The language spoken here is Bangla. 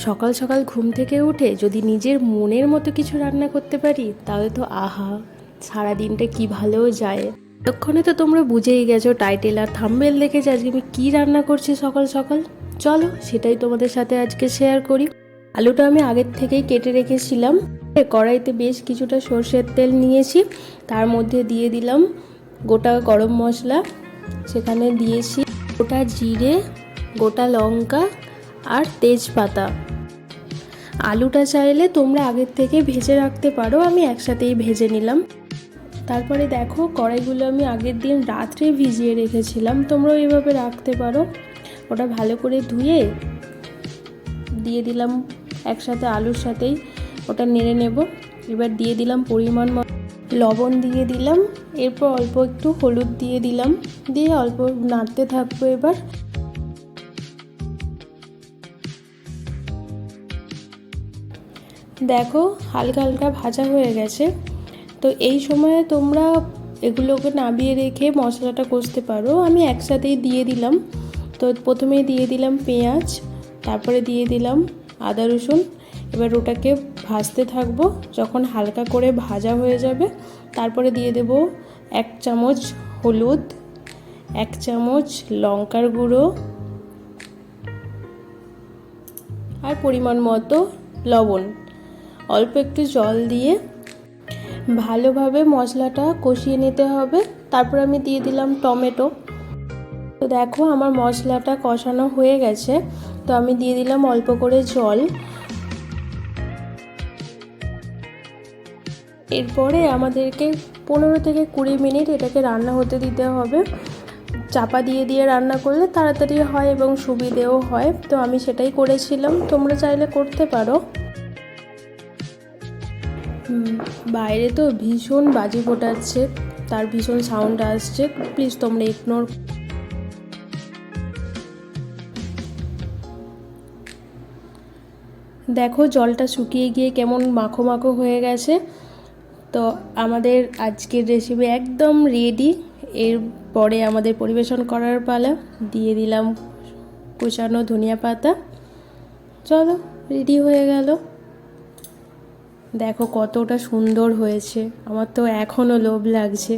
সকাল সকাল ঘুম থেকে উঠে যদি নিজের মনের মতো কিছু রান্না করতে পারি তাহলে তো আহা, সারাদিনটা কি ভালো যায়। ততক্ষণে তো তোমরা বুঝেই গেছো টাইটেল আর থাম্বনেল দেখে যে আজকে আমি কী রান্না করছি সকাল সকাল। চলো সেটাই তোমাদের সাথে আজকে শেয়ার করি। আলুটা আমি আগের থেকেই কেটে রেখেছিলাম। কড়াইতে বেশ কিছুটা সর্ষের তেল নিয়েছি, তার মধ্যে দিয়ে দিলাম গোটা গরম মশলা, সেখানে দিয়েছি গোটা জিরে, গোটা লঙ্কা আর তেজপাতা। আলুটা চাইলে তোমরা আগের থেকে ভেজে রাখতে পারো, আমি একসাথেই ভেজে নিলাম। তারপরে দেখো কড়াইগুলো আমি আগের দিন রাত্রে ভিজিয়ে রেখেছিলাম, তোমরাও এইভাবে রাখতে পারো। ওটা ভালো করে ধুয়ে দিয়ে দিলাম একসাথে আলুর সাথেই, ওটা নেড়ে নেব। এবার দিয়ে দিলাম পরিমাণ মতো লবণ, দিয়ে দিলাম, এরপর অল্প একটু হলুদ দিয়ে দিলাম, দিয়ে অল্প নাড়তে থাকবো। এবার দেখো হালকা হালকা ভাজা হয়ে গেছে। তো এই সময়ে তোমরা এগুলোকে নামিয়ে রেখে মশলাটা কষতে পারো, আমি একসাথেই দিয়ে দিলাম। তো প্রথমেই দিয়ে দিলাম পেঁয়াজ, তারপরে দিয়ে দিলাম আদা রসুন। এবার ওটাকে ভাজতে থাকবো, যখন হালকা করে ভাজা হয়ে যাবে তারপরে দিয়ে দেব 1 চামচ হলুদ, 1 চামচ লঙ্কার গুঁড়ো আর পরিমাণ মতো লবণ। অল্প একটু জল দিয়ে ভালোভাবে মশলাটা কষিয়ে নিতে হবে। তারপর আমি দিয়ে দিলাম টমেটো। তো দেখো আমার মশলাটা কষানো হয়ে গেছে, তো আমি দিয়ে দিলাম অল্প করে জল। এরপরে আমাদেরকে 15 থেকে 20 মিনিট এটাকে রান্না হতে দিতে হবে। চাপা দিয়ে দিয়ে রান্না করলে তাড়াতাড়ি হয় এবং সুবিধেও হয়, তো আমি সেটাই করেছিলাম, তোমরা চাইলে করতে পারো। বাইরে তো ভীষণ বাজি ফোটাচ্ছে, তার ভীষণ সাউন্ড আসছে, প্লিজ তোমরা ইগনোর। দেখো জলটা শুকিয়ে গিয়ে কেমন মাখো মাখো হয়ে গেছে। তো আমাদের আজকের রেসিপি একদম রেডি। এরপরে আমাদের পরিবেশন করার পালা। দিয়ে দিলাম কুচানো ধনিয়া পাতা। চলো রেডি হয়ে গেল। দেখো কতটা সুন্দর হয়েছে, আমার তো এখনও লোভ লাগছে।